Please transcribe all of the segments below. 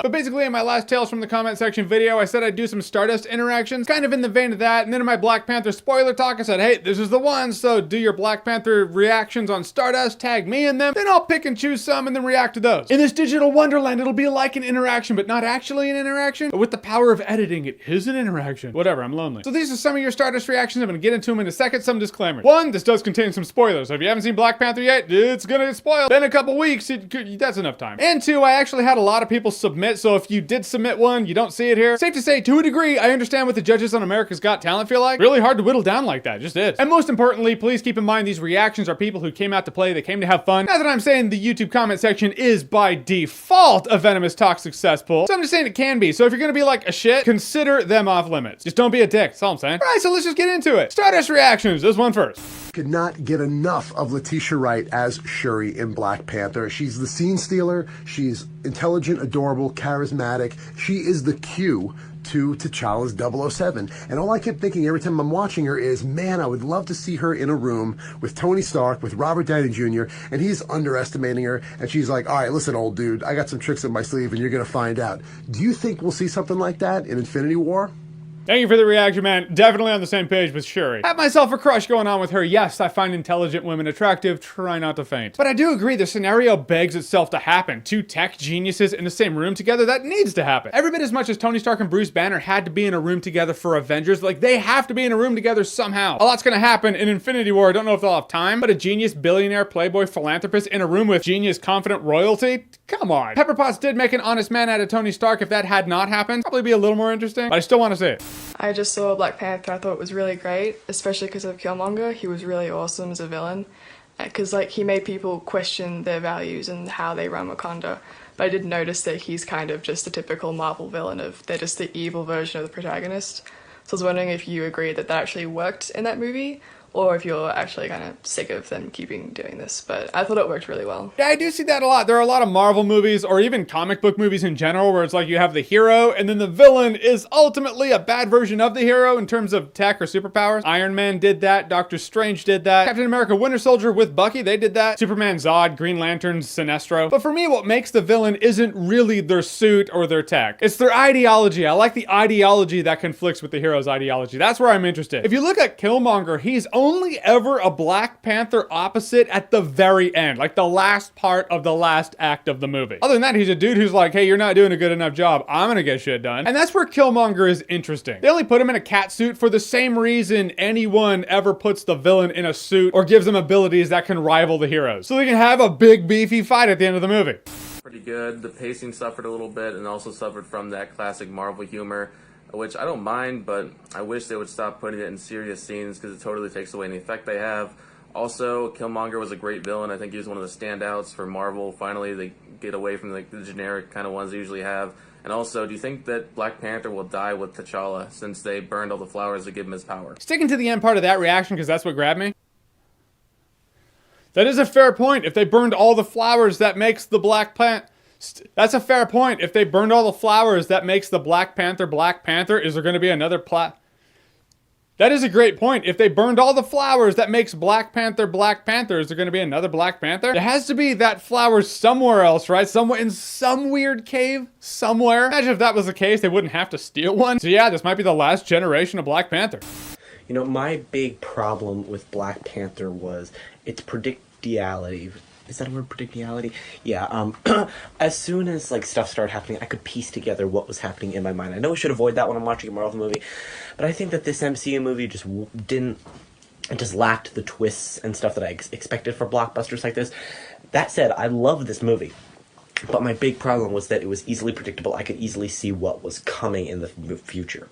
But basically in my last Tales from the Comment Section video, I said I'd do some Stardust interactions, kind of in the vein of that, and then in my Black Panther spoiler talk, I said, hey, this is the one, so do your Black Panther reactions on Stardust, tag me in them, then I'll pick and choose some and then react to those. In this digital wonderland, it'll be like an interaction, but not actually an interaction, but with the power of editing, it is an interaction. Whatever, I'm lonely. So these are some of your Stardust reactions. I'm gonna get into them in a second. Some disclaimers. One, this does contain some spoilers, so if you haven't seen Black Panther yet, it's gonna get spoiled. Been a couple weeks, that's enough time. And two, I actually had a lot of people submit, so if you did submit one, you don't see it here. Safe to say, to a degree, I understand what the judges on America's Got Talent feel like. Really hard to whittle down like that, it just is. And most importantly, please keep in mind these reactions are people who came out to play, they came to have fun. Now that I'm saying the YouTube comment section is by default a venomous toxic cesspool, so I'm just saying it can be. So if you're gonna be like a shit, consider them off limits. Just don't be a dick, that's all I'm saying. All right, so let's just get into it. Stardust reactions, this one first. Could not get enough of Letitia Wright as Shuri in Black Panther. She's the scene stealer, she's intelligent, adorable, charismatic. She is the Q to T'Challa's 007. And all I kept thinking every time I'm watching her is, man, I would love to see her in a room with Tony Stark, with Robert Downey Jr., and he's underestimating her, and she's like, all right, listen, old dude, I got some tricks up my sleeve, and you're gonna find out. Do you think we'll see something like that in Infinity War? Thank you for the reaction, man. Definitely on the same page with Shuri. Have myself a crush going on with her. Yes, I find intelligent women attractive. Try not to faint. But I do agree the scenario begs itself to happen. Two tech geniuses in the same room together, that needs to happen. Every bit as much as Tony Stark and Bruce Banner had to be in a room together for Avengers, like they have to be in a room together somehow. A lot's gonna happen in Infinity War. I don't know if they'll have time, but a genius, billionaire, playboy, philanthropist in a room with genius, confident royalty? Come on. Pepper Potts did make an honest man out of Tony Stark. If that had not happened, probably be a little more interesting, but I still want to see it. I just saw Black Panther. I thought it was really great, especially because of Killmonger. He was really awesome as a villain, because like he made people question their values and how they run Wakanda. But I did notice that he's kind of just a typical Marvel villain of they're just the evil version of the protagonist. So I was wondering if you agree that that actually worked in that movie, or if you're actually kind of sick of them doing this, but I thought it worked really well. Yeah, I do see that a lot. There are a lot of Marvel movies, or even comic book movies in general, where it's like you have the hero, and then the villain is ultimately a bad version of the hero in terms of tech or superpowers. Iron Man did that, Doctor Strange did that, Captain America Winter Soldier with Bucky, they did that, Superman, Zod, Green Lantern, Sinestro. But for me, what makes the villain isn't really their suit or their tech. It's their ideology. I like the ideology that conflicts with the hero's ideology. That's where I'm interested. If you look at Killmonger, he's only ever a Black Panther opposite at the very end, like the last part of the last act of the movie. Other than that, he's a dude who's like, hey, you're not doing a good enough job. I'm gonna get shit done. And that's where Killmonger is interesting. They only put him in a cat suit for the same reason anyone ever puts the villain in a suit or gives him abilities that can rival the heroes. So they can have a big beefy fight at the end of the movie. Pretty good. The pacing suffered a little bit and also suffered from that classic Marvel humor, which I don't mind, but I wish they would stop putting it in serious scenes because it totally takes away the effect they have. Also, Killmonger was a great villain. I think he was one of the standouts for Marvel. Finally, they get away from like the generic kind of ones they usually have. And also, do you think that Black Panther will die with T'Challa since they burned all the flowers to give him his power? Sticking to the end part of that reaction because that's what grabbed me. That is a fair point. If they burned all the flowers, that makes the Black Panther... That's a fair point. If they burned all the flowers, that makes the Black Panther Black Panther. Is there going to be another That is a great point. If they burned all the flowers, that makes Black Panther Black Panther. Is there going to be another Black Panther? There has to be that flower somewhere else, right? Somewhere in some weird cave somewhere. Imagine if that was the case, they wouldn't have to steal one. So yeah, this might be the last generation of Black Panther. You know, my big problem with Black Panther was its predictability. Is that a word, predictability? Yeah, as soon as, like, stuff started happening, I could piece together what was happening in my mind. I know I should avoid that when I'm watching a Marvel movie, but I think that this MCU movie just lacked the twists and stuff that I expected for blockbusters like this. That said, I love this movie, but my big problem was that it was easily predictable. I could easily see what was coming in the future.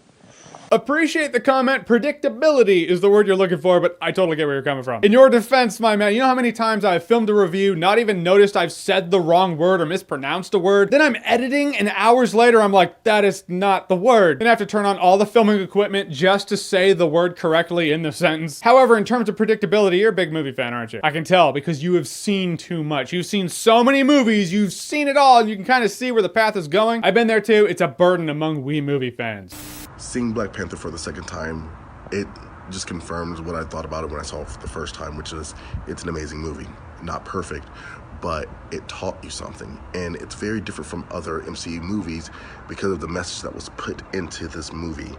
Appreciate the comment. Predictability is the word you're looking for, but I totally get where you're coming from. In your defense, my man, you know how many times I've filmed a review, not even noticed I've said the wrong word or mispronounced a word, then I'm editing and hours later I'm like, that is not the word. Then I have to turn on all the filming equipment just to say the word correctly in the sentence. However, in terms of predictability, you're a big movie fan, aren't you? I can tell because you have seen too much. You've seen so many movies, you've seen it all, and you can kind of see where the path is going. I've been there too. It's a burden among we movie fans. Seeing Black Panther for the second time, it just confirms what I thought about it when I saw it for the first time, which is it's an amazing movie. Not perfect, but it taught you something. And it's very different from other MCU movies because of the message that was put into this movie.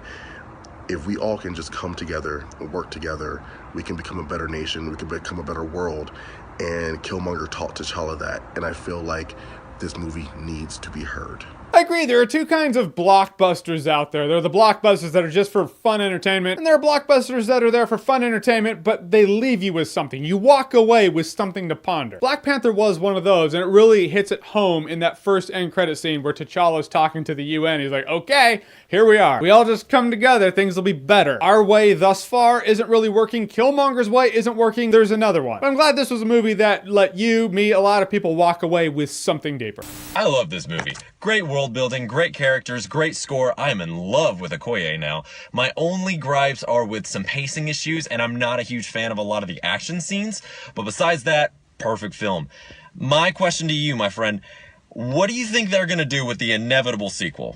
If we all can just come together and work together, we can become a better nation, we can become a better world. And Killmonger taught T'Challa that, and I feel like this movie needs to be heard. I agree, there are two kinds of blockbusters out there. There are the blockbusters that are just for fun entertainment, and there are blockbusters that are there for fun entertainment, but they leave you with something. You walk away with something to ponder. Black Panther was one of those, and it really hits it home in that first end credit scene where T'Challa's talking to the UN. He's like, okay, here we are. We all just come together, things will be better. Our way thus far isn't really working. Killmonger's way isn't working. There's another one. But I'm glad this was a movie that let you, me, a lot of people walk away with something deeper. I love this movie. Great world building, great characters, great score. I am in love with Okoye now. My only gripes are with some pacing issues, and I'm not a huge fan of a lot of the action scenes. But besides that, perfect film. My question to you, my friend, what do you think they're going to do with the inevitable sequel?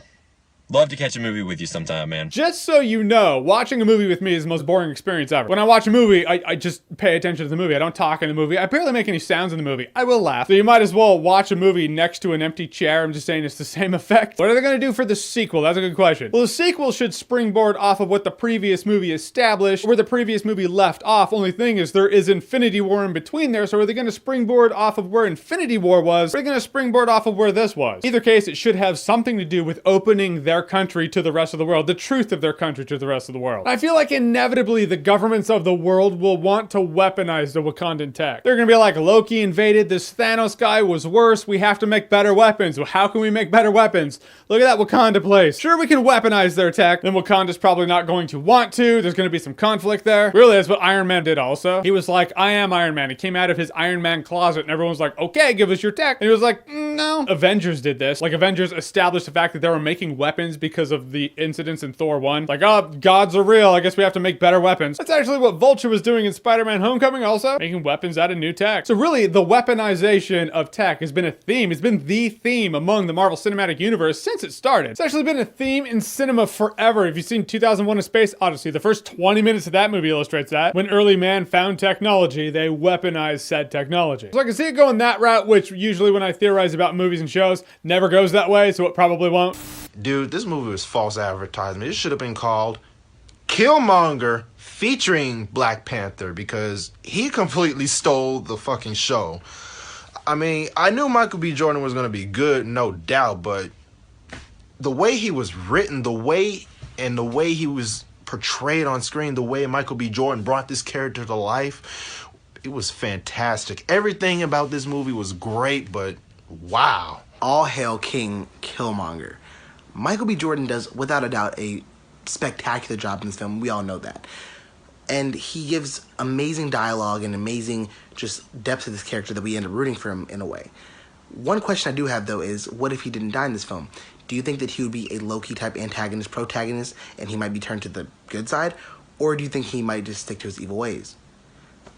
Love to catch a movie with you sometime, man. Just so you know, watching a movie with me is the most boring experience ever. When I watch a movie, I just pay attention to the movie. I don't talk in the movie. I barely make any sounds in the movie. I will laugh. So you might as well watch a movie next to an empty chair. I'm just saying it's the same effect. What are they going to do for the sequel? That's a good question. Well, the sequel should springboard off of what the previous movie established, where the previous movie left off. Only thing is there is Infinity War in between there, so are they going to springboard off of where Infinity War was, or are they going to springboard off of where this was? Either case, it should have something to do with opening their country to the rest of the world, the truth of their country to the rest of the world. I feel like inevitably the governments of the world will want to weaponize the Wakandan tech. They're gonna be like, Loki invaded, this Thanos guy was worse, we have to make better weapons. Well, how can we make better weapons? Look at that Wakanda place. Sure, we can weaponize their tech, then Wakanda's probably not going to want to, there's gonna be some conflict there. Really, that's what Iron Man did also. He was like, I am Iron Man. He came out of his Iron Man closet and everyone's like, okay, give us your tech. And he was like, no. Avengers did this. Like, Avengers established the fact that they were making weapons because of the incidents in Thor 1. Like, oh, gods are real. I guess we have to make better weapons. That's actually what Vulture was doing in Spider-Man Homecoming also. Making weapons out of new tech. So really, the weaponization of tech has been a theme. It's been the theme among the Marvel Cinematic Universe since it started. It's actually been a theme in cinema forever. If you've seen 2001: A Space Odyssey, the first 20 minutes of that movie illustrates that. When early man found technology, they weaponized said technology. So I can see it going that route, which usually when I theorize about movies and shows, never goes that way, so it probably won't. Dude, this movie was false advertisement. It should have been called Killmonger featuring Black Panther because he completely stole the fucking show. I mean, I knew Michael B. Jordan was going to be good, no doubt, but the way he was written, the way he was portrayed on screen, the way Michael B. Jordan brought this character to life, it was fantastic. Everything about this movie was great, but wow. All hail King Killmonger. Michael B. Jordan does, without a doubt, a spectacular job in this film. We all know that. And he gives amazing dialogue and amazing just depth to this character that we end up rooting for him in a way. One question I do have, though, is what if he didn't die in this film? Do you think that he would be a Loki-type antagonist, protagonist, and he might be turned to the good side? Or do you think he might just stick to his evil ways?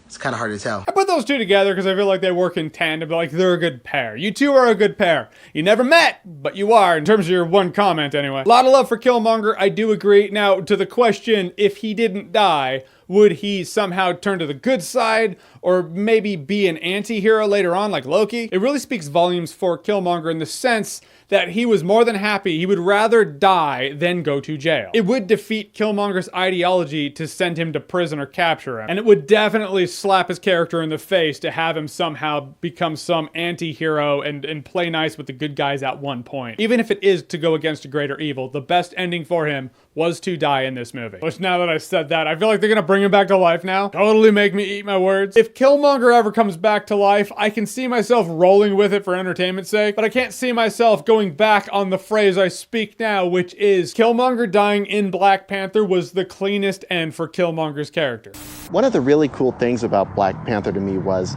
It's kind of hard to tell. I put those two together because I feel like they work in tandem, like they're a good pair. You two are a good pair. You never met, but you are, in terms of your one comment anyway. A lot of love for Killmonger, I do agree. Now, to the question, if he didn't die, would he somehow turn to the good side or maybe be an anti-hero later on like Loki? It really speaks volumes for Killmonger in the sense that he was more than happy. He would rather die than go to jail. It would defeat Killmonger's ideology to send him to prison or capture him. And it would definitely slap his character in the face to have him somehow become some anti-hero and play nice with the good guys at one point. Even if it is to go against a greater evil, the best ending for him was to die in this movie. Which, now that I said that, I feel like they're gonna bring him back to life now. Totally make me eat my words. If Killmonger ever comes back to life, I can see myself rolling with it for entertainment's sake, but I can't see myself going back on the phrase I speak now, which is Killmonger dying in Black Panther was the cleanest end for Killmonger's character. One of the really cool things about Black Panther to me was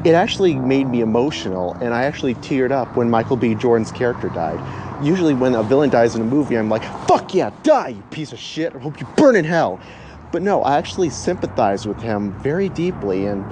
it actually made me emotional, and I actually teared up when Michael B. Jordan's character died. Usually when a villain dies in a movie, I'm like, fuck yeah, die, you piece of shit, I hope you burn in hell. But no, I actually sympathize with him very deeply, and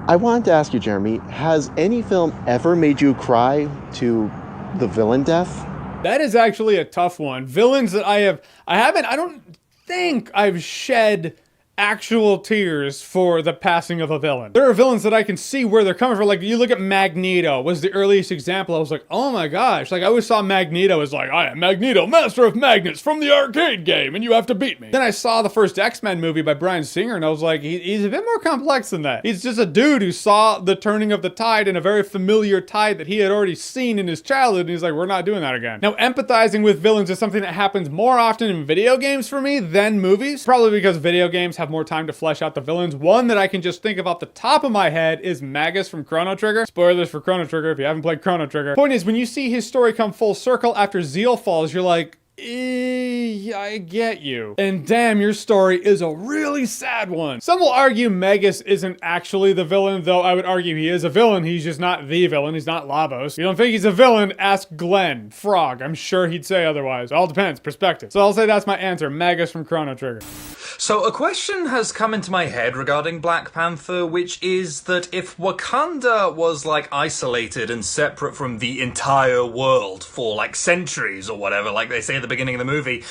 I wanted to ask you, Jeremy, has any film ever made you cry to the villain death? That is actually a tough one. Villains that I don't think I've shed actual tears for the passing of a villain. There are villains that I can see where they're coming from. Like, you look at Magneto was the earliest example. I was like, oh my gosh. Like, I always saw Magneto as like, I am Magneto, master of magnets from the arcade game, and you have to beat me. Then I saw the first X-Men movie by Bryan Singer, and I was like, he's a bit more complex than that. He's just a dude who saw the turning of the tide in a very familiar tide that he had already seen in his childhood, and he's like, we're not doing that again. Now, empathizing with villains is something that happens more often in video games for me than movies, probably because video games have more time to flesh out the villains. One that I can just think of off the top of my head is Magus from Chrono Trigger. Spoilers for Chrono Trigger if you haven't played Chrono Trigger. Point is, when you see his story come full circle after Zeal falls, you're like, I get you. And damn, your story is a really sad one. Some will argue Magus isn't actually the villain, though I would argue he is a villain. He's just not the villain. He's not Labos. If you don't think he's a villain, ask Glenn Frog. I'm sure he'd say otherwise. All depends. Perspective. So I'll say that's my answer. Magus from Chrono Trigger. So a question has come into my head regarding Black Panther, which is that if Wakanda was like isolated and separate from the entire world for like centuries or whatever, like they say at the beginning of the movie,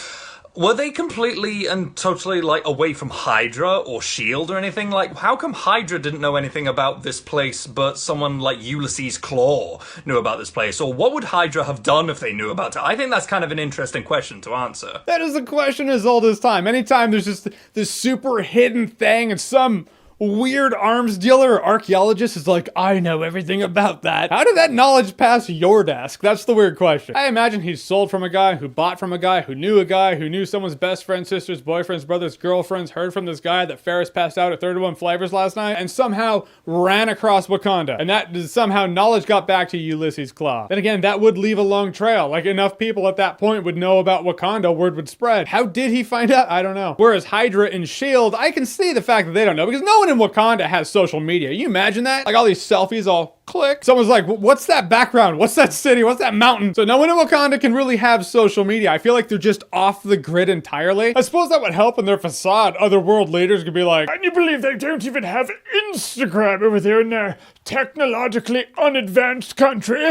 were they completely and totally like away from Hydra or S.H.I.E.L.D. or anything? Like, how come Hydra didn't know anything about this place, but someone like Ulysses Klaue knew about this place? Or what would Hydra have done if they knew about it? I think that's kind of an interesting question to answer. That is a question as old as time. Anytime there's just this super hidden thing and some weird arms dealer or archaeologist is like, I know everything about that. How did that knowledge pass your desk? That's the weird question. I imagine he's sold from a guy who bought from a guy who knew someone's best friend, sister's, boyfriend's, brother's, girlfriend's, heard from this guy that Ferris passed out at 31 Flavors last night, and somehow ran across Wakanda. And that somehow knowledge got back to Ulysses Klaue. Then again, that would leave a long trail. Like, enough people at that point would know about Wakanda, word would spread. How did he find out? I don't know. Whereas Hydra and S.H.I.E.L.D., I can see the fact that they don't know, because no one in Wakanda has social media. You imagine that? Like all these selfies all click. Someone's like, what's that background? What's that city? What's that mountain? So no one in Wakanda can really have social media. I feel like they're just off the grid entirely. I suppose that would help in their facade. Other world leaders could be like, can you believe they don't even have Instagram over there in their technologically unadvanced country?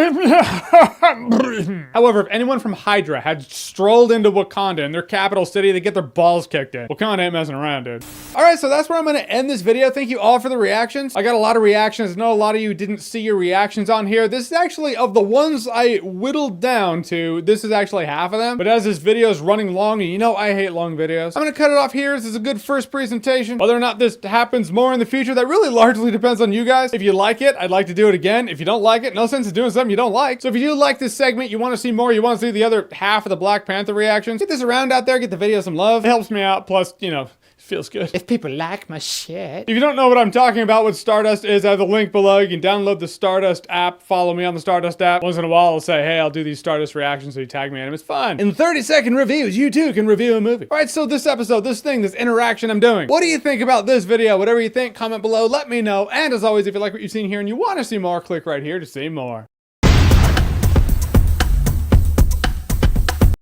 However, if anyone from Hydra had strolled into Wakanda in their capital city, they get their balls kicked in. Wakanda ain't messing around, dude. All right, so that's where I'm going to end this video. Thank you all for the reactions. I got a lot of reactions. I know a lot of you didn't see your reactions on here. This is actually, of the ones I whittled down to, this is actually half of them. But as this video is running long, and you know I hate long videos, I'm going to cut it off here. This is a good first presentation. Whether or not this happens more in the future, that really largely depends on you guys. If you like it, I'd like to do it again. If you don't like it, no sense in doing something you don't like. So if you do like this segment, you want to see more, you want to see the other half of the Black Panther reactions, get this around out there, get the video some love. It helps me out. Plus, you know, feels good if people like my shit. If you don't know what I'm talking about, what Stardust is, I have the link below. You can download the Stardust app. Follow me on the Stardust app. Once in a while, I'll say, hey, I'll do these Stardust reactions, so you tag me in them. It's fun. In 30-second reviews, you too can review a movie. All right, so this episode, this thing, this interaction I'm doing, what do you think about this video? Whatever you think, comment below, let me know. And as always, if you like what you've seen here and you want to see more, click right here to see more.